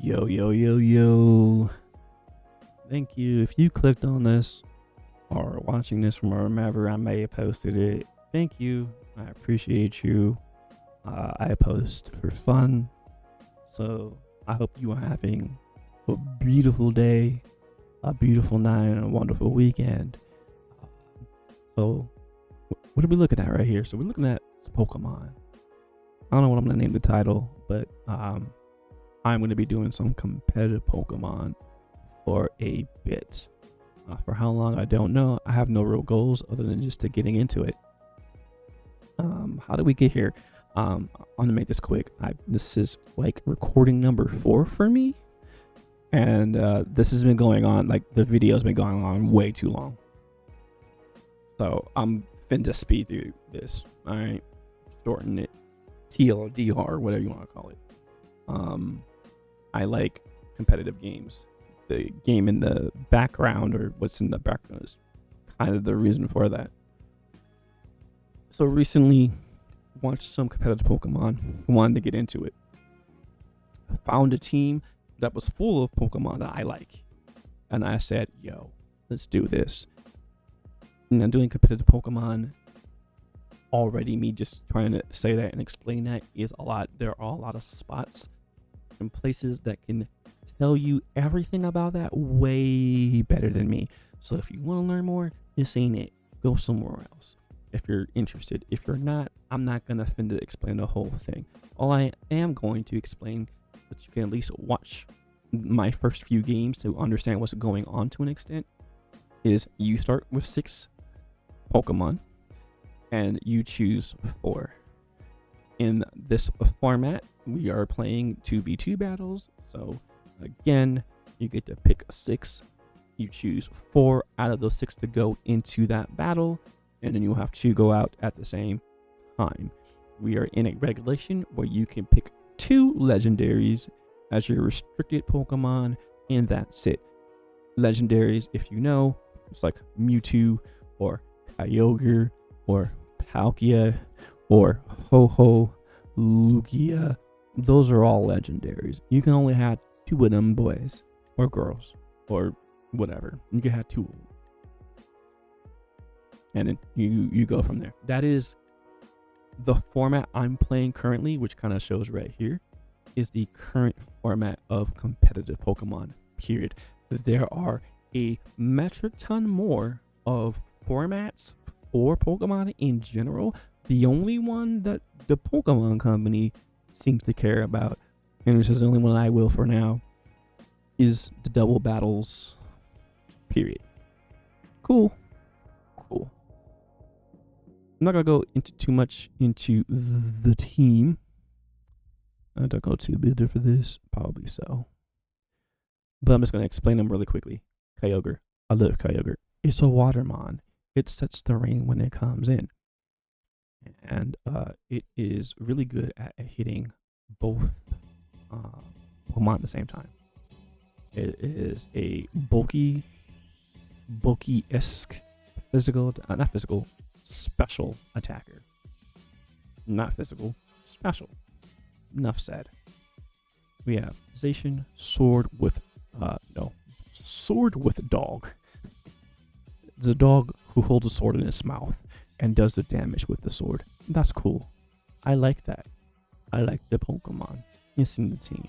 Yo, yo, yo, yo. Thank you. If you clicked on this or watching this from wherever I may have posted it, thank you. I appreciate you. I post for fun. So I hope you are having a beautiful day, a beautiful night, and a wonderful weekend. So, what are we looking at right here? So, we're looking at Pokemon. I don't know what I'm going to name the title, but I'm going to be doing some competitive Pokemon for a bit. For how long, I don't know. I have no real goals other than just to getting into it. How did we get here? I'm going to make this quick. This is like recording number 4 for me. And this has been going on, like the video's been going on way too long. So I'm finna speed through this. All right. Shorten it. TLDR, whatever you want to call it. I like competitive games. The game in the background, or what's in the background, is kind of the reason for that. So recently, watched some competitive Pokemon. Wanted to get into it. Found a team that was full of Pokemon that I like, and I said, "Yo, let's do this." And I'm doing competitive Pokemon. Already, me just trying to say that and explain that is a lot. There are a lot of spots and places that can tell you everything about that way better than me. So if you want to learn more, this ain't it. Go somewhere else if you're interested. If you're not, I'm not gonna finna to explain the whole thing. All I am going to explain, that you can at least watch my first few games to understand what's going on to an extent, is you start with 6 Pokemon and you choose 4. In this format, we are playing 2v2 battles. So again, you get to pick 6. You choose 4 out of those 6 to go into that battle, and then you'll have to go out at the same time. We are in a regulation where you can pick 2 legendaries as your restricted Pokemon, and that's it. Legendaries, if you know, it's like Mewtwo or Kyogre or Palkia or Ho-Ho, Lugia. Those are all legendaries. You can only have 2 of them, boys or girls or whatever. You can have 2 of them, and then you go from there. That is the format I'm playing currently, which kind of shows right here is the current format of competitive Pokemon, period. There are a metric ton more of formats for Pokemon in general. The only one that the Pokemon company seems to care about, and this is the only one I will for now, is the double battles, period. Cool. I'm not gonna go into too much into the team. I don't go too bitter for this, probably so. But I'm just gonna explain them really quickly. Kyogre, I love Kyogre. It's a Watermon. It sets the rain when it comes in, and it is really good at hitting both Pokemon at the same time. It is a bulky-esque physical, not physical, special attacker. Not physical, special. Enough said. We have Zacian, sword with dog. It's a dog who holds a sword in his mouth and does the damage with the sword. That's cool. I like that. I like the Pokemon. It's in the team.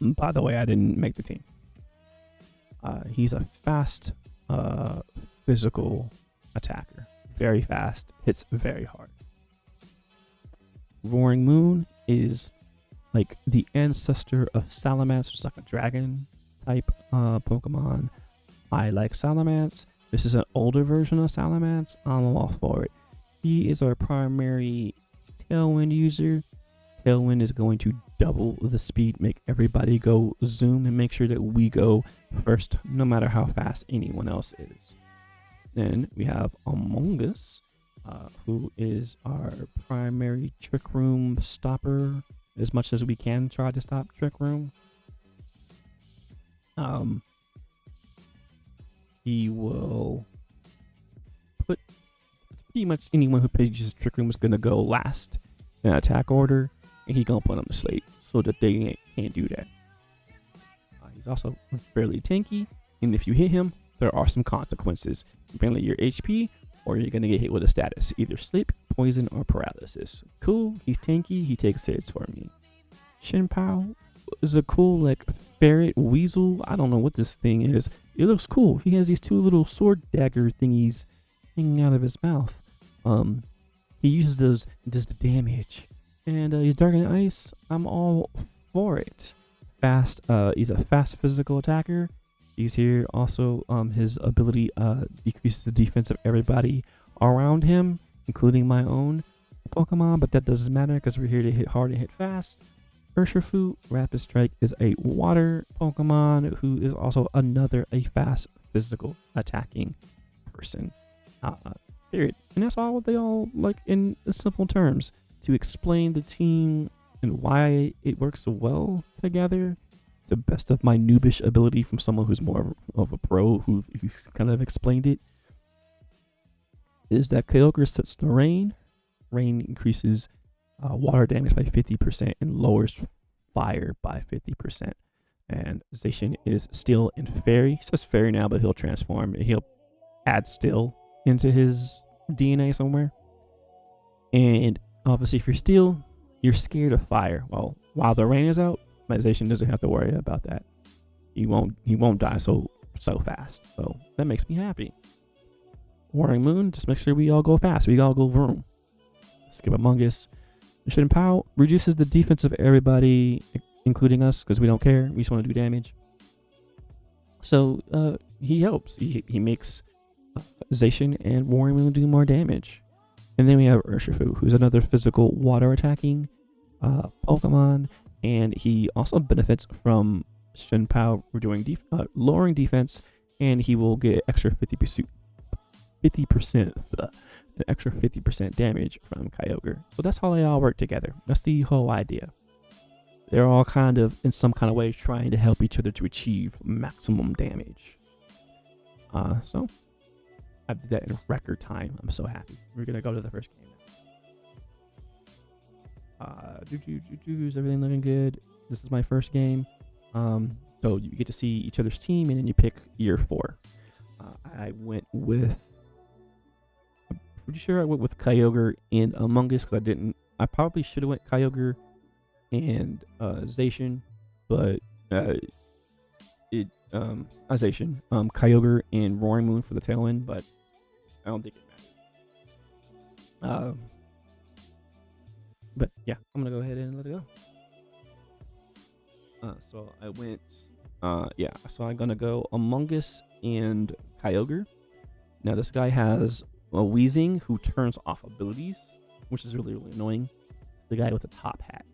By the way, I didn't make the team. He's a fast, physical attacker. Very fast. Hits very hard. Roaring Moon is like the ancestor of Salamence. It's like a dragon type Pokemon. I like Salamence. This is an older version of Salamence. I'm all for it. He is our primary Tailwind user. Tailwind is going to double the speed, make everybody go zoom, and make sure that we go first, no matter how fast anyone else is. Then we have Among Us, who is our primary Trick Room stopper, as much as we can try to stop Trick Room. He will put pretty much anyone who plays Trick Room is going to go last in attack order, and he gonna put them to sleep. so that they can't do that. He's also fairly tanky, and if you hit him, there are some consequences. Apparently your HP, or you're gonna get hit with a status, either sleep, poison, or paralysis. Cool, he's tanky, he takes hits for me. Shinpao is a cool like ferret weasel. I don't know what this thing is. It looks cool. He has these two little sword dagger thingies hanging out of his mouth. He uses those, does the damage, and he's dark and ice. I'm all for it. Fast. He's a fast physical attacker. He's here also. His ability decreases the defense of everybody around him, including my own Pokemon, but that doesn't matter because we're here to hit hard and hit fast. Urshifu, Rapid Strike, is a water Pokemon who is also a fast physical attacking person. Period. And that's all they all like in simple terms to explain the team and why it works so well together. The best of my noobish ability from someone who's more of a pro who's kind of explained it is that Kyogre sets the rain. Rain increases water damage by 50% and lowers fire by 50%. And Zacian is Steel and Fairy. He says Fairy now, but he'll transform. He'll add Steel into his DNA somewhere. And obviously, if you're Steel, you're scared of fire. Well, while the rain is out, my Zacian doesn't have to worry about that. He won't die so fast. So that makes me happy. Warring Moon, just make sure we all go fast. We all go vroom. Skip Among Us. Shinpao reduces the defense of everybody, including us, because we don't care. We just want to do damage. So he helps. He makes Zacian and Warring Moon do more damage. And then we have Urshifu, who's another physical water attacking Pokemon, and he also benefits from Shinpao doing lowering defense, and he will get extra 50%. An extra 50% damage from Kyogre. So that's how they all work together. That's the whole idea. They're all kind of, in some kind of way, trying to help each other to achieve maximum damage. So I did that in record time. I'm so happy. We're gonna go to the first game now. Is everything looking good? This is my first game. So you get to see each other's team, and then you pick year 4. I went with. Pretty sure I went with Kyogre and Among Us because I probably should have went Kyogre and Zacian, but Zacian, Kyogre and Roaring Moon for the tail end, but I don't think it matters. But yeah, I'm gonna go ahead and let it go. So I went, so I'm gonna go Among Us and Kyogre. Now this guy has a Weezing who turns off abilities, which is really, really annoying. It's the guy with the top hat.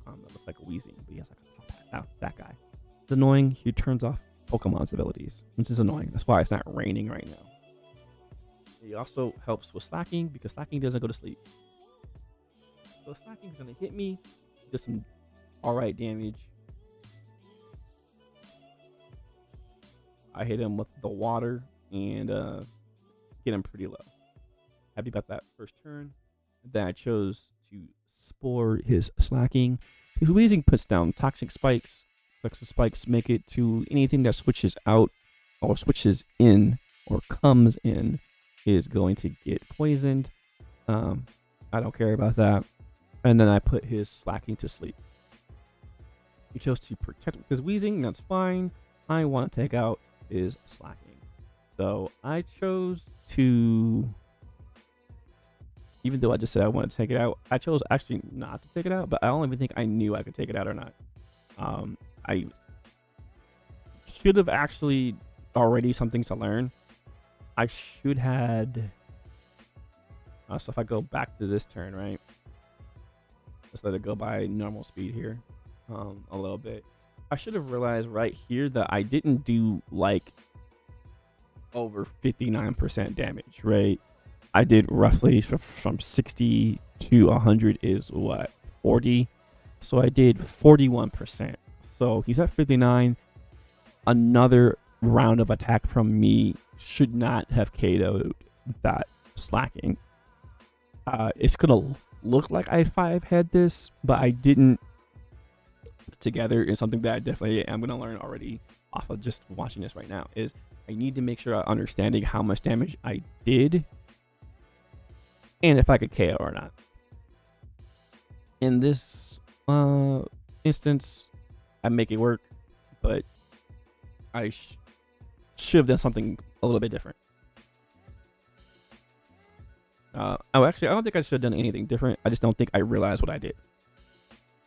That looks like a Weezing, but he has like a top hat. Oh, that guy. It's annoying. He turns off Pokemon's abilities, which is annoying. That's why it's not raining right now. He also helps with Slacking because Slacking doesn't go to sleep. So Slacking is going to hit me, do some alright damage. I hit him with the water and get him pretty low. Happy about that first turn. Then I chose to Spore his Slacking. His Weezing puts down Toxic Spikes. Toxic Spikes make it to anything that switches out or switches in or comes in is going to get poisoned. I don't care about that. And then I put his Slacking to sleep. He chose to protect with his Weezing. That's fine. I want to take out his Slacking. So I chose to, even though I just said I wanted to take it out, I chose actually not to take it out, but I don't even think I knew I could take it out or not. I should have actually already something to learn. I should had, so if I go back to this turn, right? Let's let it go by normal speed here a little bit. I should have realized right here that I didn't do like over 59% damage, right? I did roughly from 60 to 100 is what, 40? So I did 41%. So he's at 59. Another round of attack from me should not have KO'd that Slacking. It's gonna look like I 5 had this, but I didn't together is something that I definitely am going to learn already off of just watching this right now. Is I need to make sure I'm understanding how much damage I did and if I could KO or not. In this instance, I make it work, but I should have done something a little bit different. Actually, I don't think I should have done anything different. I just don't think I realized what I did.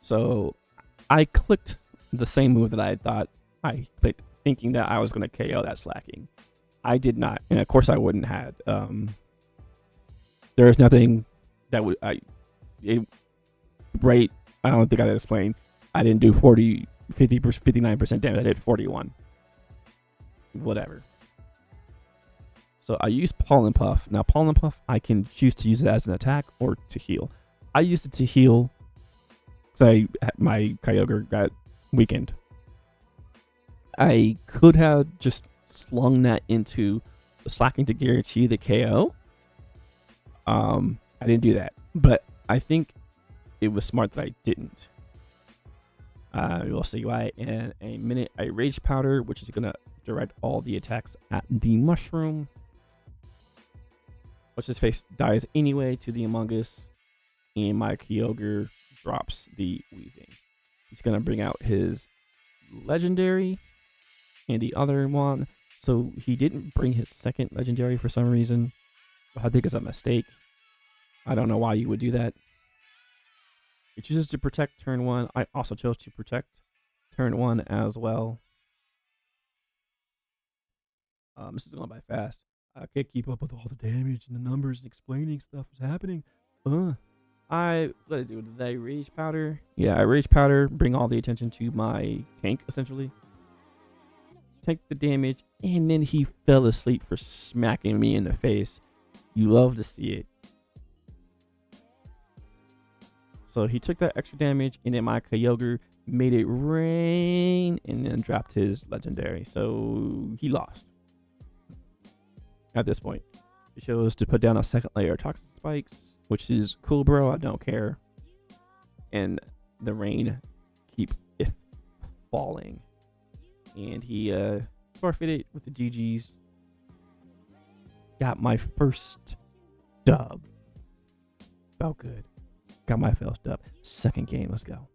So I clicked the same move that I thought I clicked, thinking that I was going to KO that slacking. I did not, and of course I wouldn't have. There is nothing that would I don't think I explained. I didn't do 40, 50, 59% damage. I did 41. Whatever. So I used Pollen Puff. Now Pollen Puff, I can choose to use it as an attack or to heal. I used it to heal because my Kyogre got weakened. I could have just slung that into the slacking to guarantee the KO. I didn't do that, but I think it was smart that I didn't. We'll see why in a minute. I Rage Powder, which is gonna direct all the attacks at the mushroom. What's his face dies anyway to the Among Us, and my Kyogre drops the Weezing. He's gonna bring out his legendary and the other one. So he didn't bring his second legendary for some reason. I think it's a mistake. I don't know why you would do that. He chooses to protect turn 1. I also chose to protect turn 1 as well. This is going by fast. I can't keep up with all the damage and the numbers and explaining stuff is happening. What did I do? Did I Rage Powder? Yeah, I Rage Powder, bring all the attention to my tank, essentially. Take the damage, and then he fell asleep for smacking me in the face. You love to see it. So he took that extra damage, and then my Kyogre made it rain, and then dropped his legendary. So he lost. At this point, he chose to put down a second layer of Toxic Spikes, which is cool, bro. I don't care. And the rain keep falling. And he forfeited with the GGs. Got my first dub. Felt good. Got my first dub. Second game, let's go.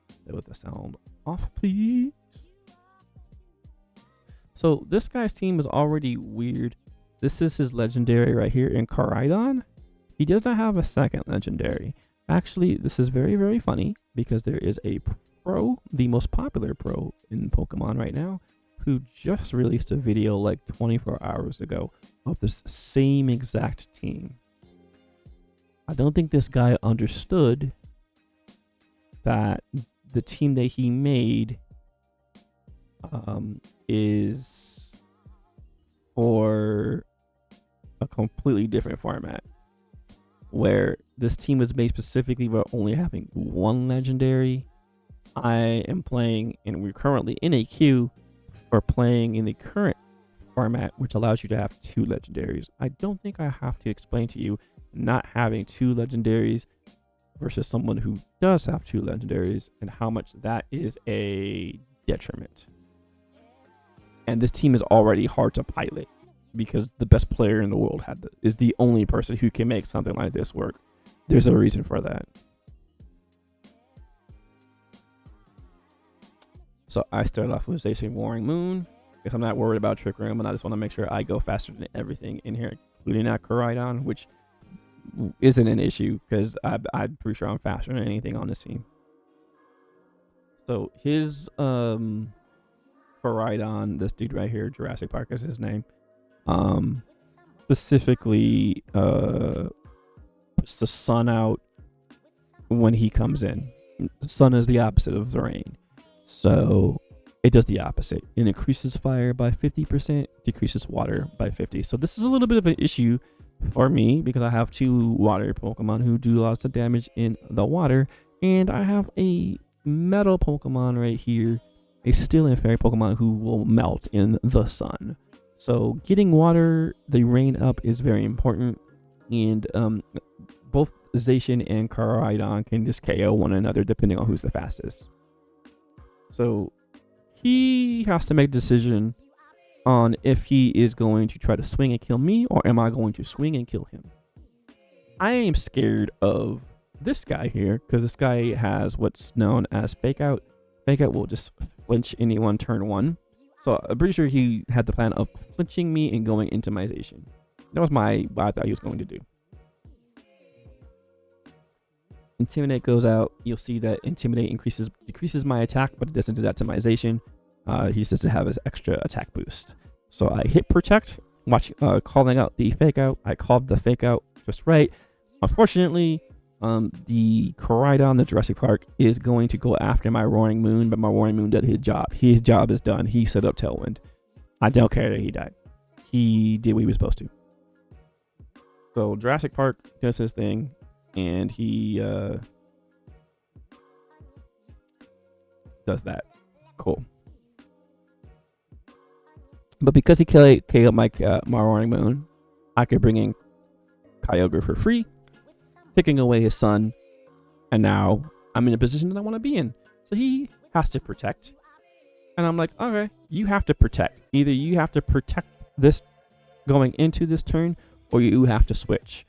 Stay with the sound off, please. So this guy's team is already weird. This is his legendary right here in Caridon. He does not have a second legendary. Actually, this is very, very funny because there is a pro, the most popular pro in Pokemon right now, who just released a video like 24 hours ago of this same exact team. I don't think this guy understood that the team that he made is for a completely different format, where this team was made specifically for only having one legendary. I am playing, and we're currently in a queue for playing in the current format, which allows you to have two legendaries. I don't think I have to explain to you not having two legendaries versus someone who does have two legendaries and how much that is a detriment. And this team is already hard to pilot because the best player in the world is the only person who can make something like this work. There's a reason for that. So I started off with Zacian Warring Moon because I'm not worried about Trick Room, and I just want to make sure I go faster than everything in here, including that Caridon, which isn't an issue because I'm pretty sure I'm faster than anything on this team. So his Caridon, this dude right here, Jurassic Park is his name, specifically puts the sun out when he comes in. The sun is the opposite of the rain, so it does the opposite. It increases fire by 50%, decreases water by 50%. So this is a little bit of an issue for me because I have two water Pokemon who do lots of damage in the water, and I have a metal Pokemon right here, a Steel and Fairy Pokemon who will melt in the sun. So getting the rain up is very important, and both Zacian and Koraidon can just KO one another depending on who's the fastest. So he has to make a decision on if he is going to try to swing and kill me, or am I going to swing and kill him. I am scared of this guy here because this guy has what's known as fake out. Fake out will just flinch anyone turn 1. So I'm pretty sure he had the plan of flinching me and going into my Zacian. That was what I thought he was going to do. Intimidate goes out. You'll see that Intimidate decreases my attack, but it doesn't do that to my Zacian. He says to have his extra attack boost. So I hit Protect, calling out the fake out. I called the fake out just right. Unfortunately, the Koraidon, the Jurassic Park, is going to go after my Roaring Moon, but my Roaring Moon did his job. His job is done. He set up Tailwind. I don't care that he died. He did what he was supposed to. So Jurassic Park does his thing, and he does that. Cool. But because he KO'd my Roaring Moon, I could bring in Kyogre for free, taking away his son, and now I'm in a position that I want to be in. So he has to protect. And I'm like, okay, you have to protect. Either you have to protect this going into this turn, or you have to switch.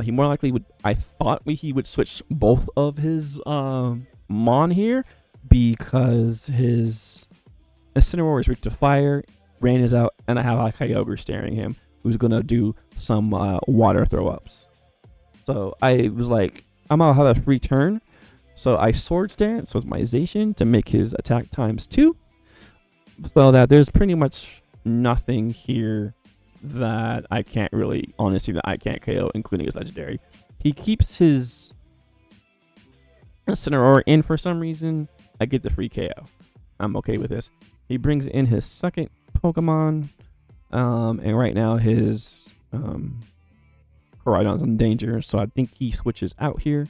He more likely would, I thought he would switch both of his Mon here, because his Incineroar is weak to fire, Rain is out, and I have a Kyogre staring him, who's going to do some water throw-ups. So I was like, I'm going to have a free turn. So I Swords Dance with my Zacian to make his attack times 2. So that there's pretty much nothing here that I can't really, honestly, that I can't KO, including his Legendary. He keeps his Incineroar in for some reason. I get the free KO. I'm okay with this. He brings in his second Pokemon, and right now his Koraidon's in danger, so I think he switches out here.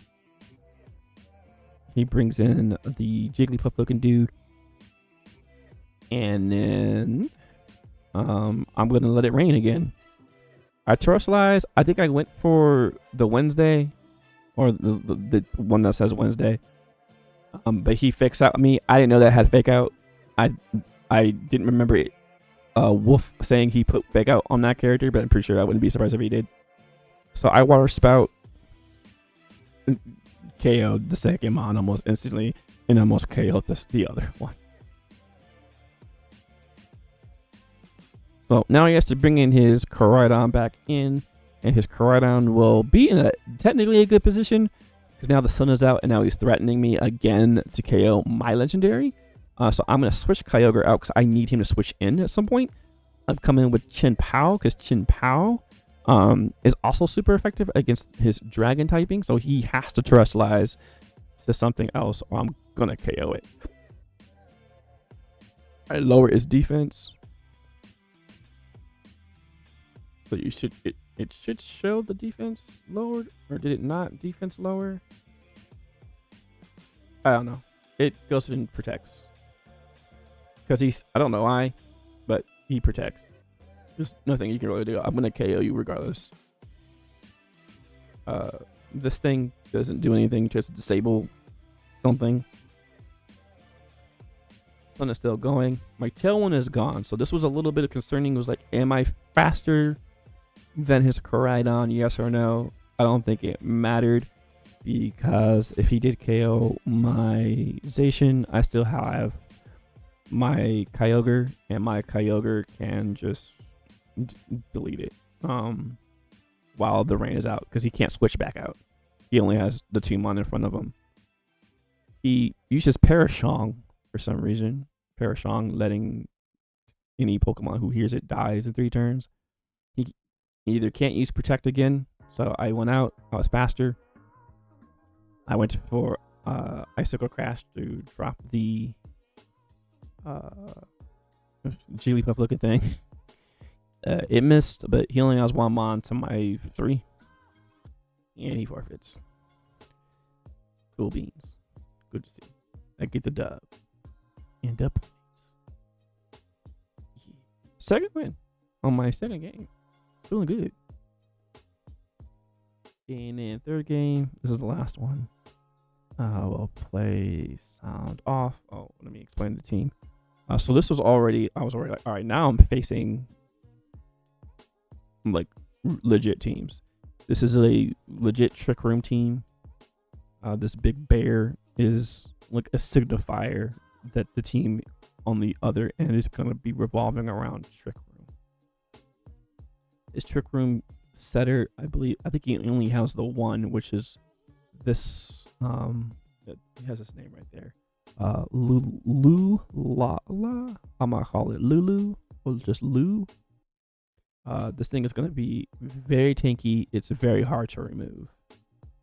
He brings in the Jigglypuff looking dude, and then I'm gonna let it rain again. I Terrestrialize. I think I went for the Wednesday, or the one that says Wednesday. But he fakes out me. I didn't know that had fake out. I didn't remember it. Wolf saying he put fake out on that character, but I'm pretty sure I wouldn't be surprised if he did. So I Water Spout, KO'd the second Mon almost instantly, and almost KO'd the other one. So now he has to bring in his Koraidon back in, and his Koraidon will be in technically a good position, because now the sun is out, and now he's threatening me again to KO my Legendary. So I'm going to switch Kyogre out because I need him to switch in at some point. I'm coming with Chin-Pao because Chin-Pao is also super effective against his Dragon typing. So he has to Terrestrialize to something else, or I'm going to KO it. I lower his defense. So it should show the defense lowered, or did it not? Defense lower? I don't know. It goes and protects. Because I don't know why, but he protects. There's nothing you can really do. I'm going to KO you regardless. This thing doesn't do anything, just disable something. Sun is still going. My Tailwind is gone. So this was a little bit concerning. It was like, am I faster than his Koraidon? Yes or no? I don't think it mattered, because if he did KO my Zacian, I still have my Kyogre, and my Kyogre can just delete it while the rain is out, because he can't switch back out. He only has the 2 Mon in front of him. He uses Parashong for some reason. Parashong letting any Pokemon who hears it dies in 3 turns. He either can't use Protect again, so I went out. I was faster. I went for Icicle Crash to drop the Jigglypuff looking thing. It missed, but he only has 1 Mon to my 3, and he forfeits. Cool beans. Good to see. I get the dub and the points. Yeah. Second win on my second game. Feeling good. And then third game, this is the last one. We'll play sound off. Oh, let me explain the team. So this was already, I was already like, all right, now I'm facing like legit teams. This is a legit Trick Room team. This big bear is like a signifier that the team on the other end is going to be revolving around Trick Room. This Trick Room setter, I think he only has the one, which is this, he has his name right there. I'm gonna call it Lulu, or just Lou. This thing is gonna be very tanky. It's very hard to remove.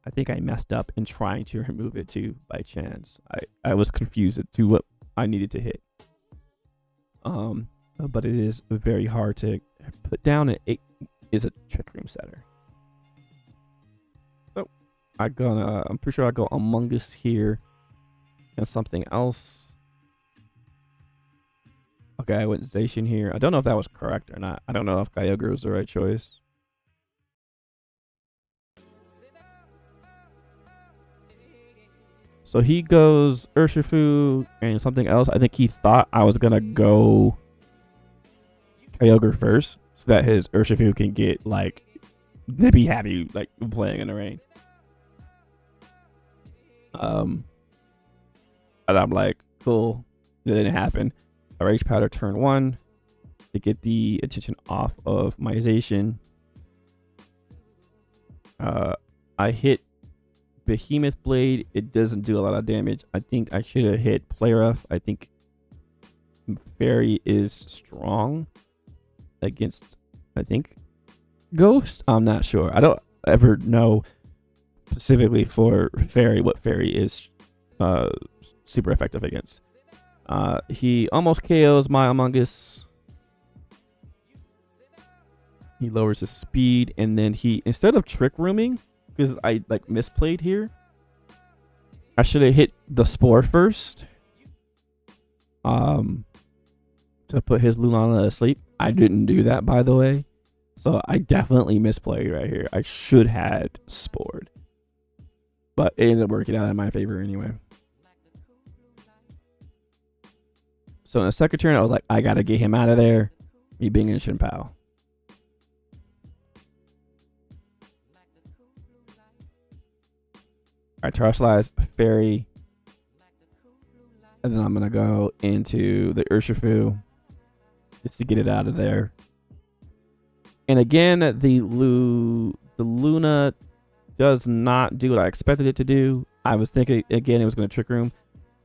I think I messed up in trying to remove it too by chance. I was confused as to what I needed to hit. But it is very hard to put down. It is a Trick Room setter. So I'm pretty sure I go Among Us here and something else. Okay, I went Zacian here. I don't know if that was correct or not. I don't know if Kyogre was the right choice. So he goes Urshifu and something else. I think he thought I was gonna go Kyogre first, so that his Urshifu can get like, they'd be happy like playing in the rain. And I'm like, cool. It didn't happen. I Rage Powder turn 1 to get the attention off of my Zacian. I hit Behemoth Blade. It doesn't do a lot of damage. I think I should have hit Play Rough. I think Fairy is strong against, I think, Ghost. I'm not sure. I don't ever know specifically for Fairy what Fairy is super effective against. He almost KOs my Among Us. He lowers his speed, and then he, instead of Trick Rooming, because I like misplayed here, I should have hit the Spore first. To put his Lunala asleep. I didn't do that, by the way. So I definitely misplayed right here. I should have Spored. But it ended up working out in my favor anyway. So in the second turn, I was like, I gotta get him out of there. Me being in Shinpao. I Terastallize Fairy. And then I'm gonna go into the Urshifu just to get it out of there. And again, the Luna does not do what I expected it to do. I was thinking again it was gonna Trick Room.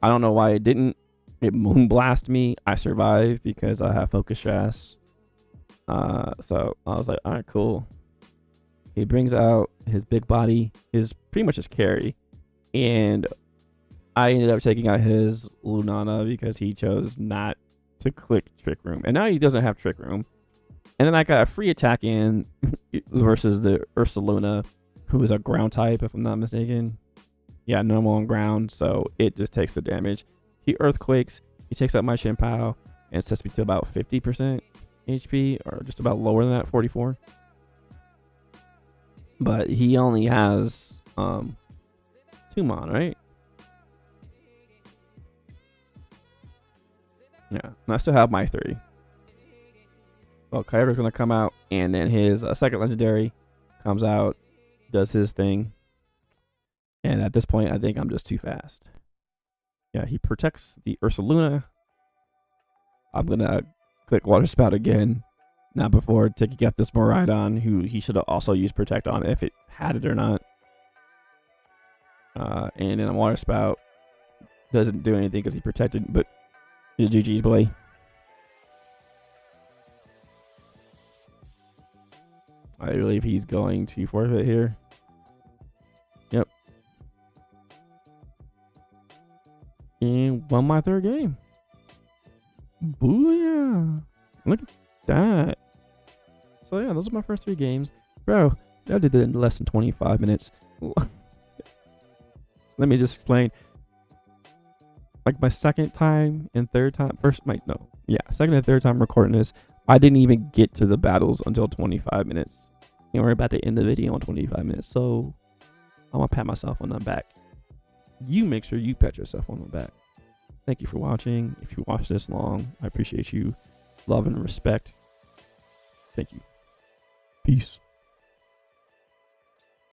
I don't know why it didn't. It Moonblast me. I survived because I have Focus Sash. So I was like, all right, cool. He brings out his big body, his pretty much his carry, and I ended up taking out his Lunana because he chose not to click Trick Room, and now he doesn't have Trick Room. And then I got a free attack in versus the Ursaluna, who is a ground type, if I'm not mistaken. Yeah, normal on ground, so it just takes the damage. He Earthquakes, he takes out my Shinpao, and sets me to about 50% HP, or just about lower than that, 44. But he only has 2 Mon, right? Yeah, and I still have my 3. Well, Kyogre's going to come out, and then his second legendary comes out, does his thing. And at this point, I think I'm just too fast. Yeah, he protects the Ursaluna. I'm going to click Water Spout again. Not before taking out this Miraidon, who he should have also used Protect on if it had it or not. And then a Water Spout doesn't do anything because he's protected, but it's GG's boy. I believe he's going to forfeit here. Yep. And won my 3rd game. Booyah. Look at that. So yeah, those are my first 3 games. Bro, I did it in less than 25 minutes. Let me just explain. Like my second time and third time, second and third time recording this, I didn't even get to the battles until 25 minutes. And we're about to end the video in 25 minutes. So I'm going to pat myself on the back. You make sure you pat yourself on the back. Thank you for watching. If you watched this long, I appreciate you. Love and respect. Thank you. Peace.